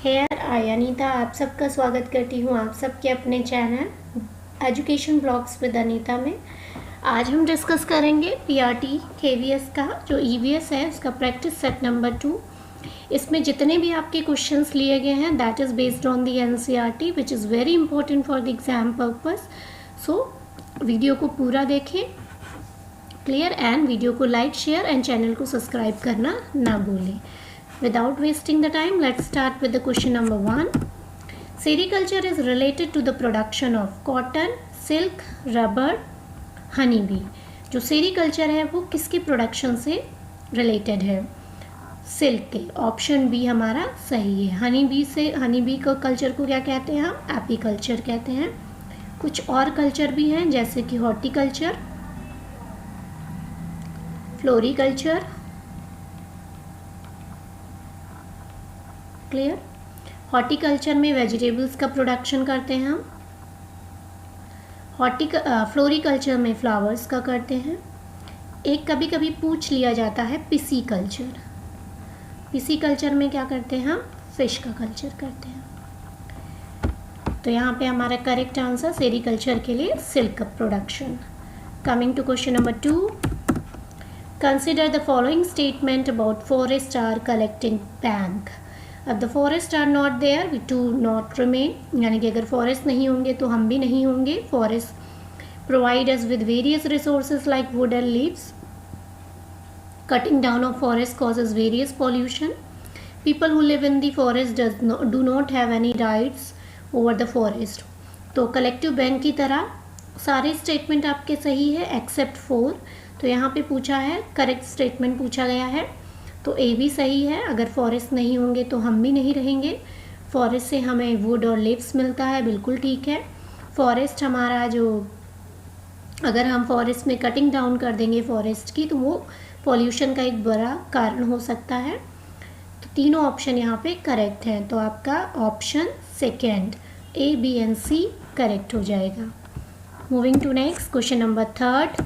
Here I Anita आप सबका स्वागत करती हूँ आप सबके अपने channel education blogs with Anita में। आज हम डिस्कस करेंगे पीआरटी केवीएस का जो ईवीएस है उसका प्रैक्टिस सेट नंबर 2। इसमें जितने भी आपके क्वेश्चंस लिए गए हैं that is based on the NCERT which is very important for the exam purpose. So video को पूरा देखें क्लियर एंड वीडियो को लाइक शेयर एंड चैनल को सब्सक्राइब करना ना भूलें। Without wasting the time, let's start with the question number 1. Sericulture is related to the production of cotton, silk, rubber, honeybee. जो sericulture है वो किसके प्रोडक्शन से रिलेटेड है? सिल्क के। ऑप्शन बी हमारा सही है। हनी बी को कल्चर को क्या कहते हैं? हम एपीकल्चर कहते हैं। कुछ और कल्चर भी हैं जैसे कि हॉर्टिकल्चर, फ्लोरिकल्चर, क्लियर। हॉर्टिकल्चर में वेजिटेबल्स का प्रोडक्शन करते हैं हम। फ्लोरिकल्चर में फ्लावर्स का करते हैं। एक कभी कभी पूछ लिया जाता है पिसीकल्चर। पिसीकल्चर में क्या करते हैं? हम फिश का कल्चर करते हैं। तो यहाँ पे हमारा करेक्ट आंसर सेरिकल्चर के लिए सिल्क का production. Coming to question number 2, consider the following statement about forest are collecting bank. अब the forest are not there we too not remain, यानी कि अगर फॉरेस्ट नहीं होंगे तो हम भी नहीं होंगे। Forest provide us with various resources like would and leaves. Cutting down of forest causes various pollution. People who live in the forest do not have any rights over the forest. तो collective bank की तरह सारे statement आपके सही है accept 4। तो यहाँ पे पूछा है करेक्ट स्टेटमेंट पूछा गया है तो ए भी सही है। अगर फॉरेस्ट नहीं होंगे तो हम भी नहीं रहेंगे। फॉरेस्ट से हमें वुड और लीव्स मिलता है, बिल्कुल ठीक है। फॉरेस्ट हमारा जो अगर हम फॉरेस्ट में कटिंग डाउन कर देंगे फॉरेस्ट की तो वो पॉल्यूशन का एक बड़ा कारण हो सकता है। तो तीनों ऑप्शन यहाँ पे करेक्ट हैं। तो आपका option second A B and C correct हो जाएगा। Moving to next question number 3,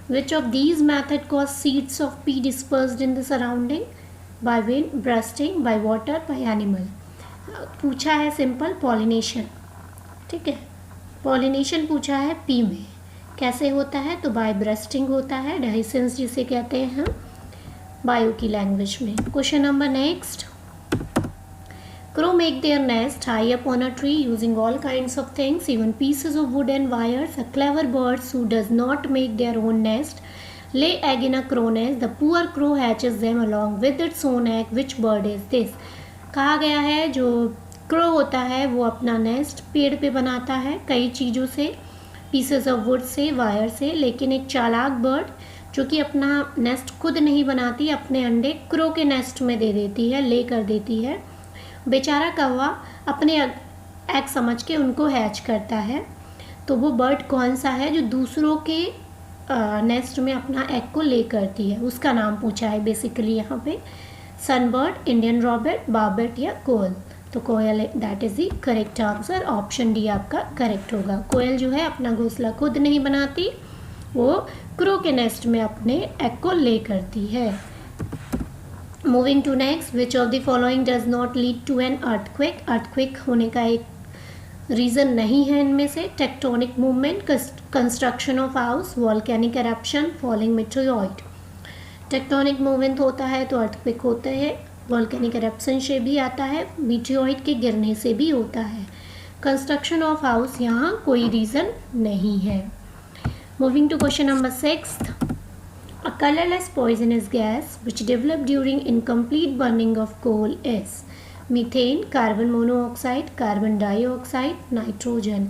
Which of these method cause seeds of pea dispersed in the surrounding? By wind, bursting, by water, by animal. पूछा है simple pollination, ठीक है। Pollination पूछा है P में, कैसे होता है? तो बाय ब्रस्टिंग होता है, डाइसेंस जिसे कहते हैं हम बायो की लैंग्वेज में। Question number next, Crow make their nest high up on a tree using all kinds of things, even pieces of wood and wires. A clever bird who does not make their own nest lay egg in a crow nest. The poor crow hatches them along with its own egg. Which bird is this? कहा गया है जो crow होता है वो अपना nest पेड़ पे बनाता है कई चीज़ों से, pieces of would say, wire से, लेकिन एक चालाक बर्ड जो कि अपना नेस्ट खुद नहीं बनाती, अपने अंडे क्रो के नेस्ट में दे देती है, ले कर देती है। बेचारा कौवा अपने एग समझ के उनको हैच करता है। तो वो बर्ड कौन सा है जो दूसरों के नेस्ट में अपना एग को ले करती है, उसका नाम पूछा है बेसिकली यहाँ पे। सनबर्ड, इंडियन रॉबर्ट, बार्बेट या कोयल। तो koel that is the correct answer. Option D आपका करेक्ट होगा। कोयल जो है अपना घोंसला खुद नहीं बनाती, वो क्रो के नेस्ट में अपने एग को ले करती है। Moving to next, which of the following does not lead to an earthquake. Earthquake होने का एक रीज़न नहीं है इनमें से। Tectonic movement, construction of house, volcanic eruption, falling meteoroid. Tectonic movement होता है तो अर्थक्वेक होता है, वॉल्केनिक एरप्शन से भी आता है, मेटेओराइड के गिरने से भी होता है। कंस्ट्रक्शन ऑफ हाउस यहाँ कोई रीज़न नहीं है। Moving to question number 6, A colorless poisonous gas which developed during incomplete burning of coal is methane, carbon monoxide, carbon dioxide, nitrogen।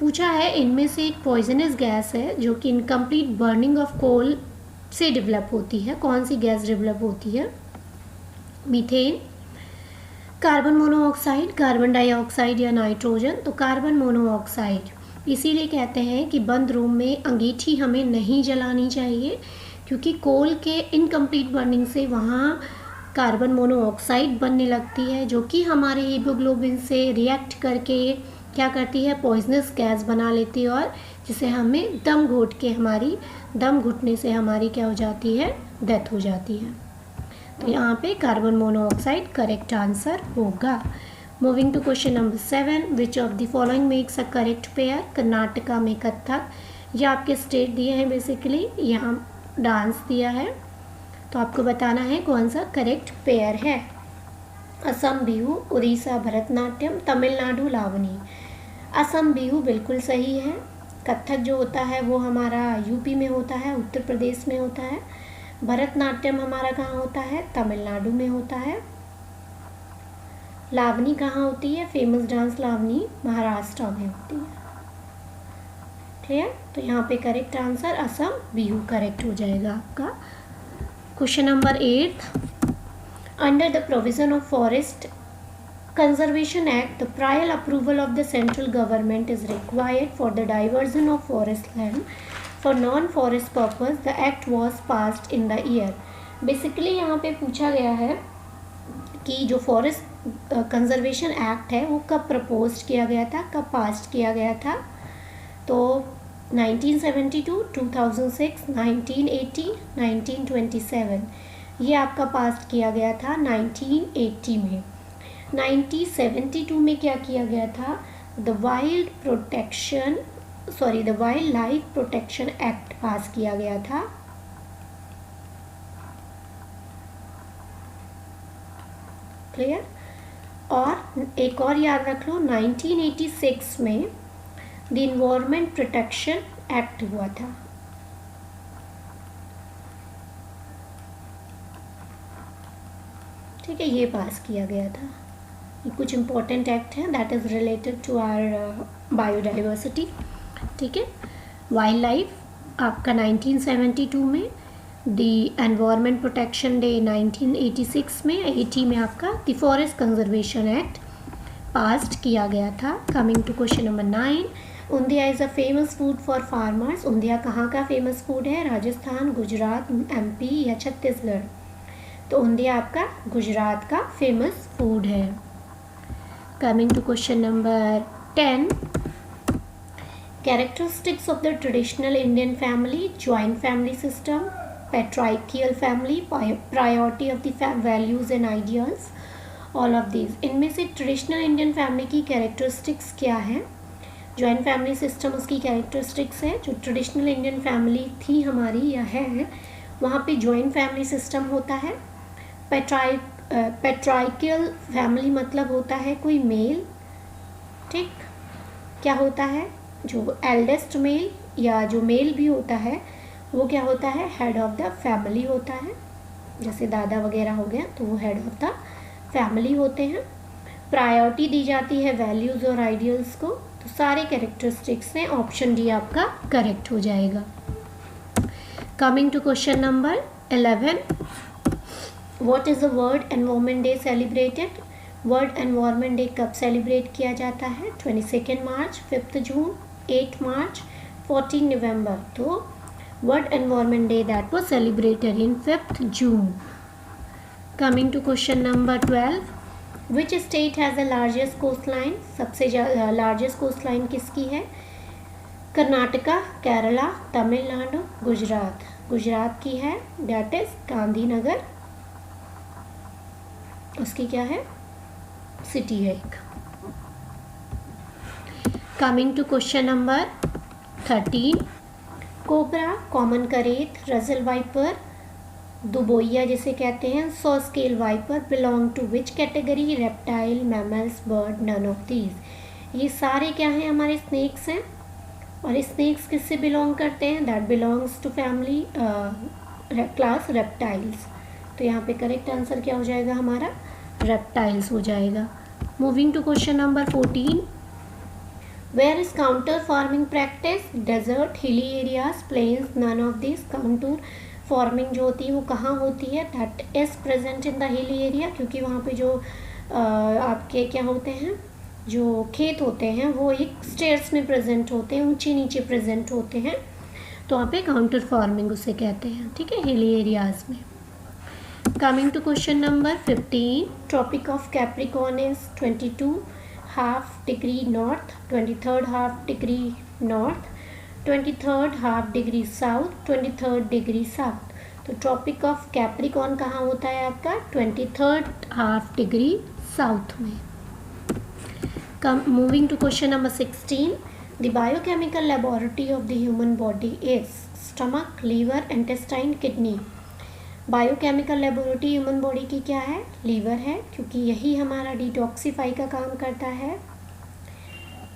पूछा है इनमें से एक पॉइजनस गैस है जो कि इनकम्प्लीट बर्निंग ऑफ कोल से डेवलप होती है। कौन सी गैस डेवलप होती है? Methane, carbon monoxide, carbon dioxide या नाइट्रोजन। तो कार्बन मोनोऑक्साइड। इसीलिए कहते हैं कि बंद रूम में अंगीठी हमें नहीं जलानी चाहिए क्योंकि कोल के इनकम्प्लीट बर्निंग से वहाँ कार्बन मोनोऑक्साइड बनने लगती है जो कि हमारे हीमोग्लोबिन से रिएक्ट करके क्या करती है? पॉइजनस गैस बना लेती है और जिसे हमें दम घुटने से हमारी क्या हो जाती है? डेथ हो जाती है। तो यहाँ पे कार्बन मोनोऑक्साइड करेक्ट आंसर होगा। Moving to question number 7, which of the following makes a correct pair. Karnataka में कथक, ये आपके स्टेट दिए हैं बेसिकली, यहाँ डांस दिया है, तो आपको बताना है कौन सा करेक्ट पेयर है। असम बिहू, उड़ीसा भरतनाट्यम, तमिलनाडु लावनी। असम बिहू बिल्कुल सही है। कथक जो होता है वो हमारा यूपी में होता है, उत्तर प्रदेश में होता है। भरतनाट्यम हमारा कहाँ होता है, तमिलनाडु में होता है। लावनी कहाँ होती है, फेमस डांस लावनी महाराष्ट्र में होती है। क्लियर, तो यहाँ पे correct answer Assam Bihu correct हो जाएगा आपका। Question number 8, under the provision of forest Conservation Act, the prior approval of the central government is required for the diversion of forest land for non-forest purpose. The act was passed in the year. Basically यहाँ पे पूछा गया है कि जो forest conservation act है वो कब प्रपोज किया गया था, कब पास किया गया था। तो 1972, 2006, 1980, 1927 ये आपका पास किया गया था 1980 में। 1972 में क्या किया गया था, the wild life protection act पास किया गया था। क्लियर, और एक और याद रख लो, 1986 में द इन्वायरमेंट प्रोटेक्शन एक्ट हुआ था। ठीक है, ये पास किया गया था। ये कुछ इम्पोर्टेंट एक्ट हैं that is related to our biodiversity. ठीक है, वाइल्ड लाइफ आपका 1972 में, द एनवायरनमेंट प्रोटेक्शन डे 1986 में, 80 में आपका the forest conservation act passed किया गया था। Coming to question number 9, undhiya is a famous food for farmers. Undhiya कहाँ का फेमस फूड है, राजस्थान, गुजरात, MP या छत्तीसगढ़। तो ऊंधिया आपका गुजरात का फेमस फूड है। Coming to question number 10, characteristics of the traditional Indian family, joint family system, patriarchal family, priority of the values and ideas, all of these. इनमें से ट्रेडिशनल इंडियन फैमिली की characteristics क्या है, जॉइंट फैमिली सिस्टम उसकी characteristics है। जो traditional Indian family थी हमारी या है, वहाँ पे जॉइंट फैमिली सिस्टम होता है। पैट्राइकल फैमिली मतलब होता है कोई मेल, ठीक, क्या होता है, जो एल्डेस्ट मेल या जो मेल भी होता है वो क्या होता है, हेड ऑफ द फैमिली होता है। जैसे दादा वगैरह हो गया तो वो हेड ऑफ द फैमिली होते हैं। प्रायोरिटी दी जाती है वैल्यूज़ और आइडियल्स को। तो सारे कैरेक्टरिस्टिक्स में ऑप्शन डी आपका करेक्ट हो जाएगा। Coming to question number 11, what is the world environment day celebrated. World environment day कब सेलिब्रेट किया जाता है, 22 मार्च, 5 जून, 8 मार्च, 14 नवंबर। तो world environment day that was celebrated in 5 June. Coming to question number 12, which state has the largest coast line. सबसे largest coast line किसकी है, कर्नाटका, केरला, तमिलनाडु, गुजरात। गुजरात की है, दैट इज गांधीनगर, उसकी क्या है, सिटी है एक। Coming to question number 13, cobra, common krait, Russell viper, दुबोइया जिसे कहते हैं, saw scale viper, belong to which category, reptile, mammals, bird, none of these. ये सारे क्या हैं, हमारे स्नेक्स हैं। और स्नेक्स किससे बिलोंग करते हैं, that belongs to family class reptiles. तो यहाँ पे करेक्ट आंसर क्या हो जाएगा हमारा, रेप्टाइल्स हो जाएगा। Moving to question number 14, where is contour farming practice, desert, hilly areas, plains, none of this. Contour farming जो होती है वो कहाँ होती है, that is present in the hilly area, क्योंकि वहाँ पे जो आपके क्या होते हैं, जो खेत होते हैं वो एक स्टेयर्स में प्रेजेंट होते हैं, ऊंचे नीचे प्रेजेंट होते हैं। तो वहाँ पे काउंटर फार्मिंग उसे कहते हैं, ठीक है, हिली एरियाज में। Coming to question number 15, tropic of capricorn is 22.5 degree north, 23.5 degree north, 23.5 degree south, 23 degree south. तो ट्रॉपिक ऑफ कैप्रिकॉर्न कहाँ होता है आपका? 23.5 डिग्री साउथ में। Moving to question number 16. The biochemical laboratory of the human body is stomach, liver, intestine, kidney. Biochemical laboratory human body की क्या है? Liver है, क्योंकि यही हमारा डिटॉक्सीफाई का काम करता है।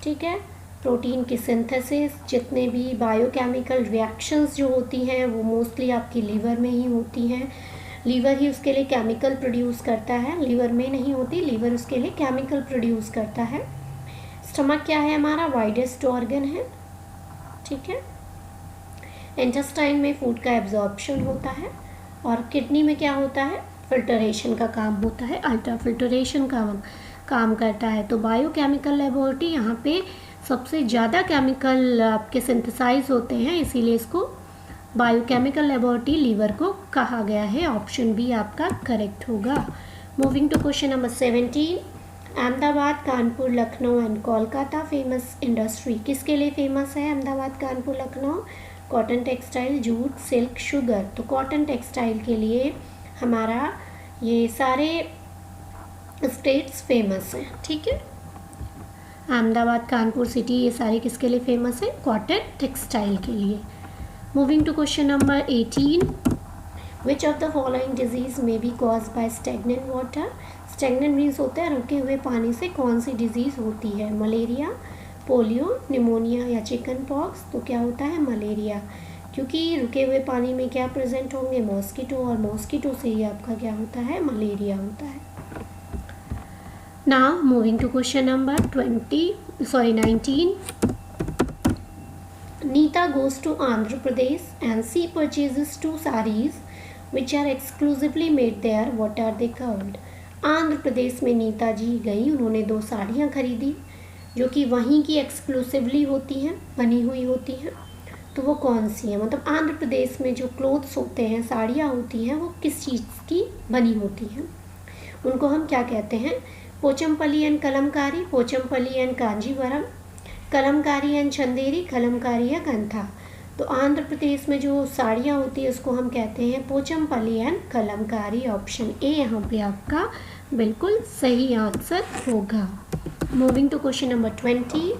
ठीक है, प्रोटीन की सिंथेसिस, जितने भी बायोकेमिकल रिएक्शंस जो होती हैं वो मोस्टली आपकी लीवर में ही होती हैं। लीवर ही उसके लिए केमिकल प्रोड्यूस करता है, लीवर में नहीं होती, लीवर उसके लिए केमिकल प्रोड्यूस करता है। स्टमक क्या है? हमारा वाइडेस्ट ऑर्गन है। ठीक है, इंटेस्टाइन में फूड का एब्जॉर्प्शन होता है, और किडनी में क्या होता है? फिल्टरेशन का काम होता है, अल्ट्रा फिल्टरेशन का काम करता है। तो बायोकेमिकल लेबोरेटरी, यहाँ पे सबसे ज़्यादा केमिकल आपके सिंथेसाइज होते हैं, इसीलिए इसको बायोकेमिकल लेबोरेटरी लीवर को कहा गया है। ऑप्शन बी आपका करेक्ट होगा। Moving to question number 17. Ahmedabad, Kanpur, Lucknow and Kolkata famous industry किसके लिए फेमस है? Ahmedabad, Kanpur, Lucknow, cotton textile, jute, silk, sugar. तो कॉटन टेक्सटाइल के लिए हमारा ये सारे स्टेट्स फेमस हैं। ठीक है, अहमदाबाद, कानपुर सिटी, ये सारे किसके लिए फेमस है? कॉटन टेक्सटाइल के लिए। Moving to question number 18. Which of the following disease may be cause by stagnant water? Stagnant means होता है रुके हुए पानी से कौन सी डिजीज़ होती है? मलेरिया, पोलियो, निमोनिया या चिकन पॉक्स। तो क्या होता है? मलेरिया, क्योंकि रुके हुए पानी में क्या प्रेजेंट होंगे? मॉस्किटो, और मॉस्किटो से ही आपका क्या होता है? मलेरिया होता है। Now moving to question number 19. Neeta goes to Andhra Pradesh and she purchases 2 sarees which are exclusively made there. What are they called? Andhra Pradesh में नीता जी गई, उन्होंने 2 साड़ियाँ खरीदी जो कि वहीं की एक्सक्लूसिवली होती हैं, बनी हुई होती हैं। तो वो कौन सी हैं? मतलब आंध्र प्रदेश में जो क्लोथ्स होते हैं, साड़ियाँ होती हैं, वो किस चीज़ की बनी होती हैं? उनको हम क्या कहते हैं? Pochampally and Kalamkari, Pochampally and Kanjeevaram, Kalamkari and Chanderi, Kalamkari या गंथा। तो आंध्र प्रदेश में जो साड़ियाँ होती है उसको हम कहते हैं Pochampally and Kalamkari. Option A यहाँ पे आपका बिल्कुल सही आंसर होगा। Moving to question number 20.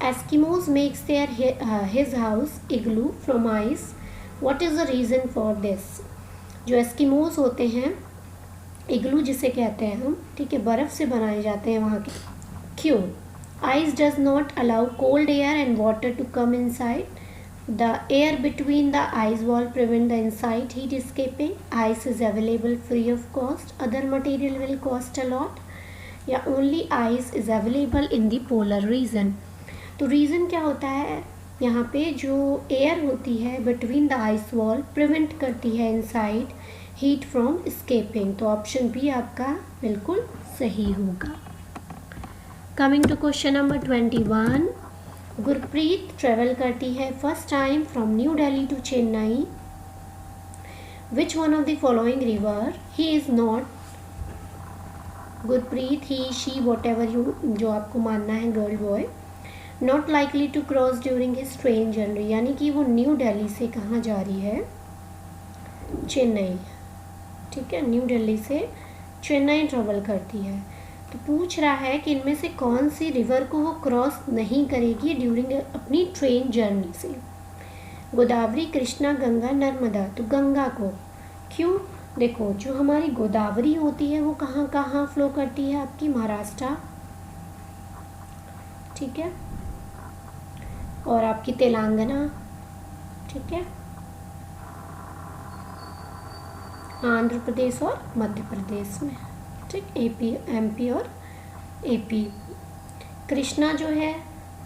Eskimos makes their his house igloo from ice. What is the reason for this? जो एस्किमोज होते हैं, इग्लू जिसे कहते हैं हम, ठीक है, बर्फ़ से बनाए जाते हैं वहाँ के। क्यों? Ice does not allow cold air and water to come inside. The air between the ice wall prevent the inside heat escaping. Ice is available free of cost. Other material will cost a lot. या only ice is available in the polar region. तो reason क्या होता है? यहाँ पे जो air होती है between the ice wall prevent करती है inside heat from escaping. तो ऑप्शन बी आपका बिल्कुल सही होगा। Coming to question number 21. Gurpreet travel करती है first time from new Delhi to Chennai. Which one of the following river he is not? Gurpreet, he, she, whatever you, जो आपको मानना है, girl boy, not likely to cross during his train journey. यानी कि वो new Delhi से कहाँ जा रही है? चेन्नई। ठीक है, न्यू दिल्ली से चेन्नई ट्रेवल करती है। तो पूछ रहा है कि इनमें से कौन सी रिवर को वो क्रॉस नहीं करेगी ड्यूरिंग अपनी ट्रेन जर्नी से? गोदावरी, कृष्णा, गंगा, नर्मदा। तो गंगा को। क्यों? देखो, जो हमारी गोदावरी होती है वो कहाँ कहाँ फ्लो करती है? आपकी महाराष्ट्र, ठीक है, और आपकी तेलंगाना, ठीक है, आंध्र प्रदेश और मध्य प्रदेश में, ठीक, एपी, एमपी और एपी। कृष्णा जो है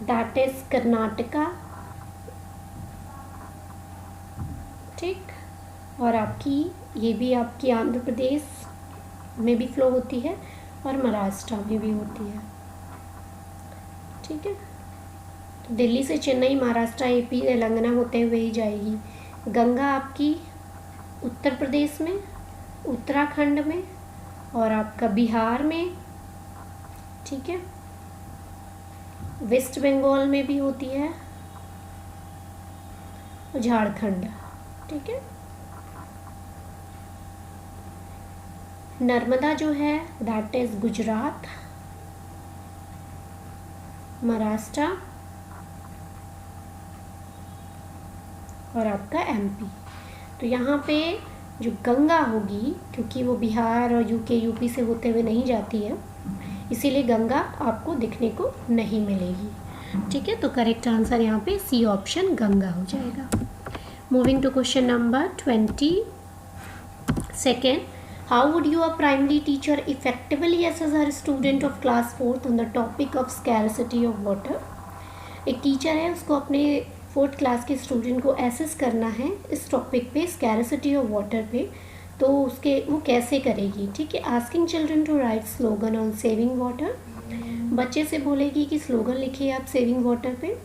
दैट इज कर्नाटका, ठीक, और आपकी ये भी आपकी आंध्र प्रदेश में भी फ्लो होती है और महाराष्ट्र में भी होती है। ठीक है, तो दिल्ली से चेन्नई, महाराष्ट्र, एपी, तेलंगाना होते हुए ही जाएगी। गंगा आपकी उत्तर प्रदेश में, उत्तराखंड में और आपका बिहार में, ठीक है, वेस्ट बंगाल में भी होती है और झारखंड, ठीक है। नर्मदा जो है दैट इज गुजरात, महाराष्ट्र और आपका एमपी। तो यहाँ पे जो गंगा होगी, क्योंकि वो बिहार और यूपी से होते हुए नहीं जाती है, इसीलिए गंगा आपको दिखने को नहीं मिलेगी। ठीक है, तो करेक्ट आंसर यहाँ पे सी ऑप्शन गंगा हो जाएगा। Moving to question number 22. How would your primary teacher effectively assess her student of class 4th on the topic of scarcity of water? एक टीचर है, उसको अपने 4th क्लास के स्टूडेंट को एसेस करना है इस टॉपिक पे, स्कैरसिटी ऑफ वाटर पे, तो वो कैसे करेगी। ठीक है, asking children to write slogan on saving water, बच्चे से बोलेगी कि स्लोगन लिखिए आप सेविंग वाटर पे,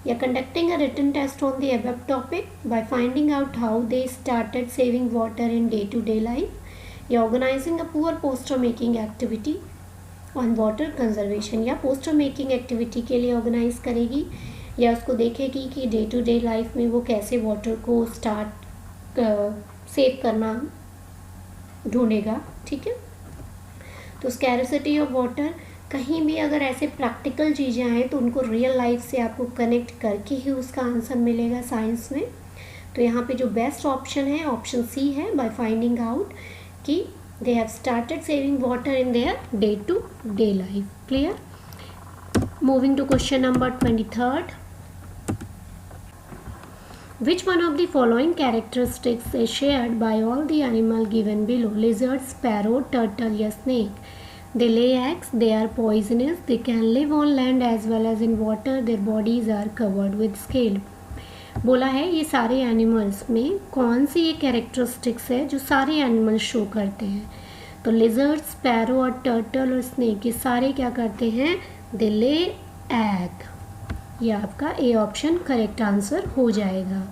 या conducting a written test on the above topic by finding out how they started saving water in day to day life, या organising a poor poster making activity on water conservation, या poster making activity के लिए organise करेगी, या उसको देखेगी कि day to day life में वो कैसे वाटर को सेव करना ढूंढेगा। ठीक है, तो स्कैरसिटी ऑफ वाटर, कहीं भी अगर ऐसे प्रैक्टिकल चीज़ें आएँ तो उनको रियल लाइफ से आपको कनेक्ट करके ही उसका आंसर मिलेगा साइंस में। तो यहाँ पे जो बेस्ट ऑप्शन है ऑप्शन सी है, बाय फाइंडिंग आउट कि they have started saving water in their day to day life. Clear? Moving to question number 23rd. Which one of the following characteristics is shared by all the animal given below? Lizard, sparrow, turtle या snake. They lay eggs, they are poisonous, they can live on land as well as in water, their bodies are covered with scale. बोला है ये सारे animals में कौन सी ये characteristics है जो सारे एनिमल्स शो करते हैं। तो लिजर्ड, स्पैरो और टर्टल और स्नेक ये सारे क्या करते हैं, दे ले एग। ये आपका ए ऑप्शन करेक्ट आंसर हो जाएगा।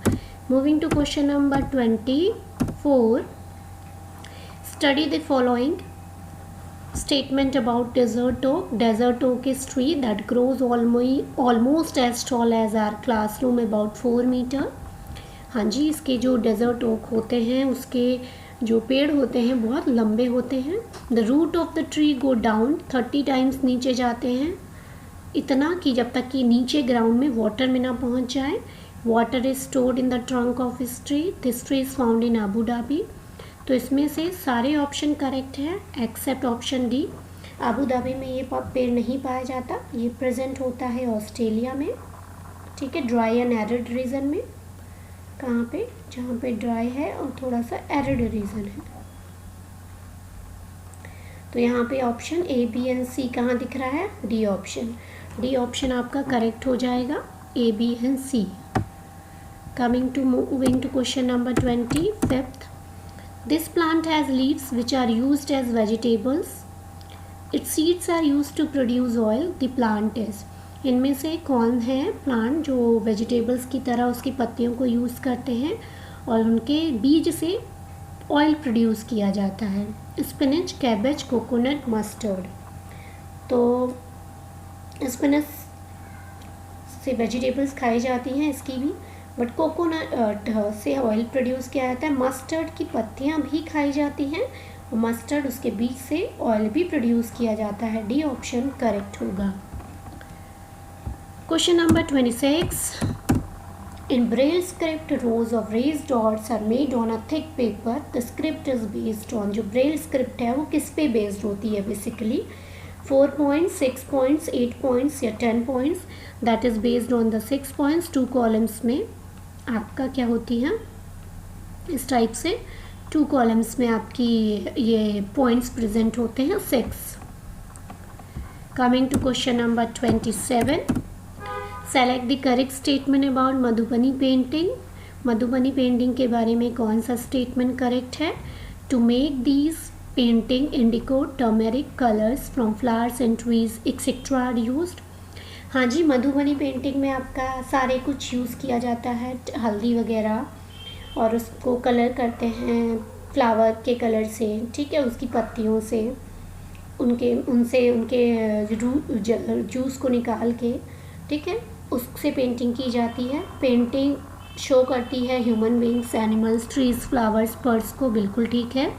Moving to question number 24. Study the following statement about desert oak. Desert oak is tree that grows almost as tall as our classroom, about 4 meter. हाँ जी, इसके जो डेजर्ट ओक होते हैं उसके जो पेड़ होते हैं बहुत लंबे होते हैं। The root of the tree go down, 30 times नीचे जाते हैं, इतना कि जब तक कि नीचे ग्राउंड में वाटर में ना पहुंच जाए। Water is stored in the trunk of this tree, this tree is found in Abu Dhabi. तो इसमें से सारे ऑप्शन करेक्ट है except option D. Abu Dhabi में ये पेड़ नहीं पाया जाता, ये प्रेजेंट होता है ऑस्ट्रेलिया में। ठीक है, ड्राई एंड एरिड रीजन में। कहाँ पे, जहाँ पे ड्राई है और थोड़ा सा एरिड रीजन है। तो यहाँ पे option A, B and C कहाँ दिख रहा है, डी ऑप्शन। डी ऑप्शन आपका करेक्ट हो जाएगा, A, B and C. Moving to question number 25th. This plant has leaves which are used as vegetables. Its seeds are used to produce oil. The plant is. इनमें से कौन है plant जो vegetables की तरह उसकी पत्तियों को यूज़ करते हैं और उनके बीज से ऑयल प्रोड्यूस किया जाता है। Spinach, cabbage, coconut, mustard. तो स्पिनच से वेजिटेबल्स खाई जाती हैं, इसकी भी, बट कोकोनट से ऑयल प्रोड्यूस किया जाता है। मस्टर्ड की पत्तियां भी खाई जाती हैं और मस्टर्ड उसके बीज से ऑयल भी प्रोड्यूस किया जाता है। डी ऑप्शन करेक्ट होगा। Question number 26. In braille script rows of raised dots are made on a thick paper, the script is based on. जो ब्रेल स्क्रिप्ट है वो किस पे बेस्ड होती है बेसिकली, 4 points, 6 points, 8 points या 10 points. That is based on the 6 points। 2 columns में आपका क्या होती है, इस टाइप से 2 कॉलम्स में आपकी ये पॉइंट्स प्रेजेंट होते हैं 6। Coming to question number 27. Select the correct statement about Madhubani painting. Madhubani painting के बारे में कौन सा स्टेटमेंट करेक्ट है। To make these painting indigo turmeric colours from flowers and trees etcetera are used. हाँ जी, मधुबनी पेंटिंग में आपका सारे कुछ यूज़ किया जाता है, हल्दी वगैरह, और उसको कलर करते हैं फ्लावर के कलर से। ठीक है, उसकी पत्तियों से उनके जूस को निकाल के, ठीक है, उससे पेंटिंग की जाती है। पेंटिंग शो करती है human beings, animals, trees, flowers, birds को, बिल्कुल ठीक है।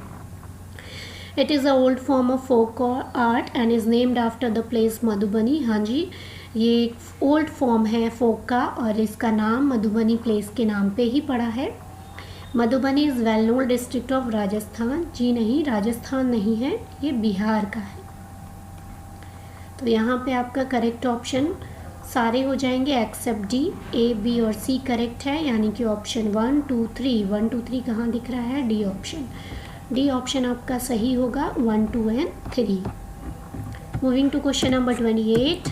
It is a old form of folk art and is named after the place Madhubani. हाँ जी, ये एक ओल्ड फॉर्म है फोक का और इसका नाम मधुबनी प्लेस के नाम पे ही पड़ा है। Madhubani is well known district of Rajasthan. जी नहीं, राजस्थान नहीं है, ये बिहार का है। तो यहाँ पे आपका करेक्ट ऑप्शन सारे हो जाएंगे एक्सेप्ट डी। ए, बी और सी करेक्ट है, यानी कि ऑप्शन 1, 2, 3, 1, 2, 3 कहाँ दिख रहा है? D option. डी ऑप्शन आपका सही होगा 1, 2 and 3। Moving to question number 28।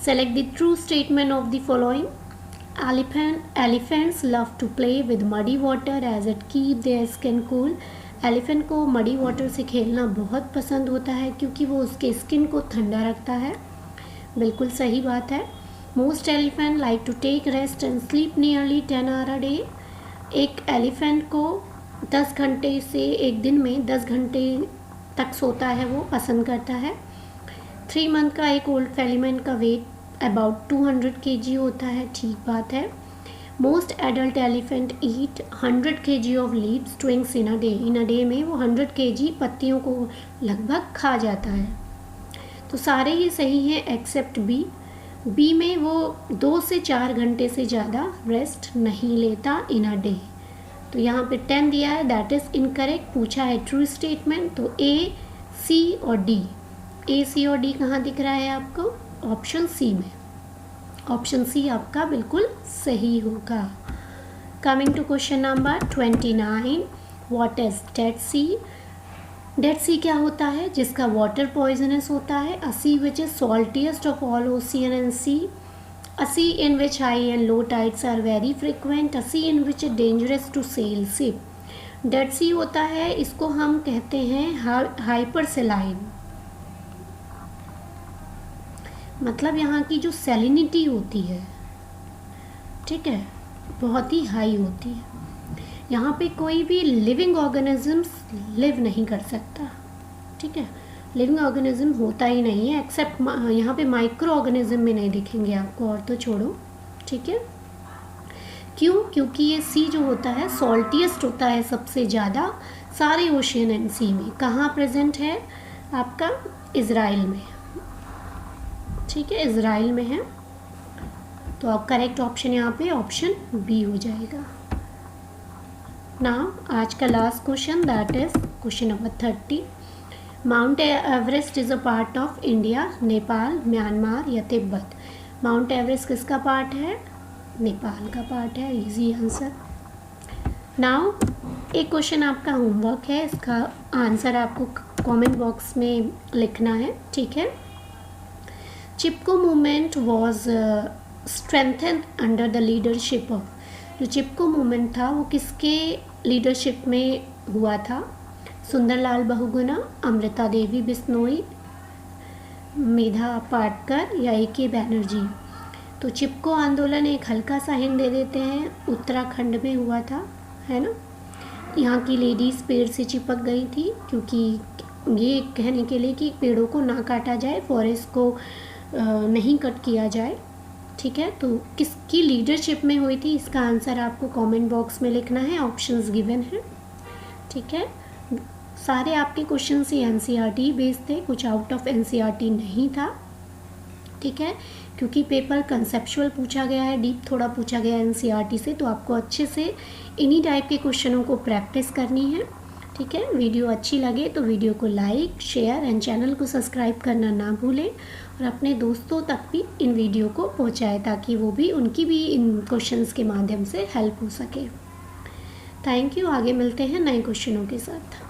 Select the true statement of the following. Elephants love to play with muddy water as it keep their skin cool. Elephant को muddy water से खेलना बहुत पसंद होता है क्योंकि वो उसके स्किन को ठंडा रखता है। बिल्कुल सही बात है। Most elephant like to take rest and sleep nearly 10 hour a day. एक एलिफेंट को 10 घंटे से एक दिन में 10 घंटे तक सोता है, वो पसंद करता है। 3 मंथ का एक ओल्ड एलिफेंट का वेट अबाउट 200 kg होता है। ठीक बात है। Most adult elephant eat 100 kg of leaves twigs in a day में वो 100 kg पत्तियों को लगभग खा जाता है। तो सारे ही सही हैं एक्सेप्ट बी। बी में वो 2 से 4 घंटे से ज़्यादा रेस्ट नहीं लेता इन अ डे। तो यहाँ पे 10 दिया है, दैट इज़ इनकरेक्ट। पूछा है ट्रू स्टेटमेंट, तो ए, सी और डी। ए, सी और डी कहाँ दिख रहा है आपको? ऑप्शन सी में। ऑप्शन सी आपका बिल्कुल सही होगा। Coming to question number 29। What is dead sea? Dead sea क्या होता है? जिसका वाटर पॉइजनस होता है। A sea which is saltiest of all ocean and sea. A sea in which high and low tides are very frequent. A sea in which is dangerous to sail ship. Dead sea होता है, इसको हम कहते हैं hyper सेलाइन। मतलब यहाँ की जो सैलिनिटी होती है, ठीक है, बहुत ही हाई होती है। यहाँ पे कोई भी लिविंग ऑर्गेनिजम्स लिव नहीं कर सकता, ठीक है। लिविंग ऑर्गेनिज्म होता ही नहीं है, एक्सेप्ट यहाँ पे माइक्रो ऑर्गेनिज्म में नहीं दिखेंगे आपको, और तो छोड़ो, ठीक है। क्यों? क्योंकि ये सी जो होता है सॉल्टिएस्ट होता है सबसे ज़्यादा सारे ओशियन एंड सी में। कहाँ प्रेजेंट है? आपका इज़राइल में, ठीक है, इज़राइल में है। तो अब करेक्ट ऑप्शन यहाँ पे ऑप्शन बी हो जाएगा। नाउ आज का last question, that is question number 30। Mount Everest is a part of India, Nepal, Myanmar या तिब्बत? माउंट एवरेस्ट किसका पार्ट है? नेपाल का पार्ट है। Easy answer. नाउ एक क्वेश्चन आपका होमवर्क है, इसका आंसर आपको कमेंट बॉक्स में लिखना है, ठीक है। Chipko movement was strengthened under the leadership of. जो चिपको मूवमेंट था वो किसके लीडरशिप में हुआ था? सुंदरलाल बहुगुणा, अमृता देवी बिश्नोई, मेधा पाटकर या ए.के. बैनर्जी? तो चिपको आंदोलन एक हल्का सा हिंट दे देते हैं, उत्तराखंड में हुआ था, है ना। यहाँ की लेडीज़ पेड़ से चिपक गई थी क्योंकि ये कहने के लिए कि पेड़ों को ना काटा जाए, फॉरेस्ट को नहीं कट किया जाए, ठीक है। तो किसकी लीडरशिप में हुई थी, इसका आंसर आपको कमेंट बॉक्स में लिखना है। ऑप्शंस गिवन है, ठीक है। सारे आपके क्वेश्चन ही एनसीईआरटी बेस्ड थे, कुछ आउट ऑफ एनसीईआरटी नहीं था, ठीक है। क्योंकि पेपर कंसेप्चुअल पूछा गया है, डीप थोड़ा पूछा गया है एनसीईआरटी से, तो आपको अच्छे से इन्हीं टाइप के क्वेश्चनों को प्रैक्टिस करनी है, ठीक है। वीडियो अच्छी लगे तो वीडियो को लाइक, शेयर एंड चैनल को सब्सक्राइब करना ना भूलें, और अपने दोस्तों तक भी इन वीडियो को पहुंचाएं ताकि वो भी, उनकी भी इन क्वेश्चंस के माध्यम से हेल्प हो सके। Thank you. आगे मिलते हैं नए क्वेश्चनों के साथ।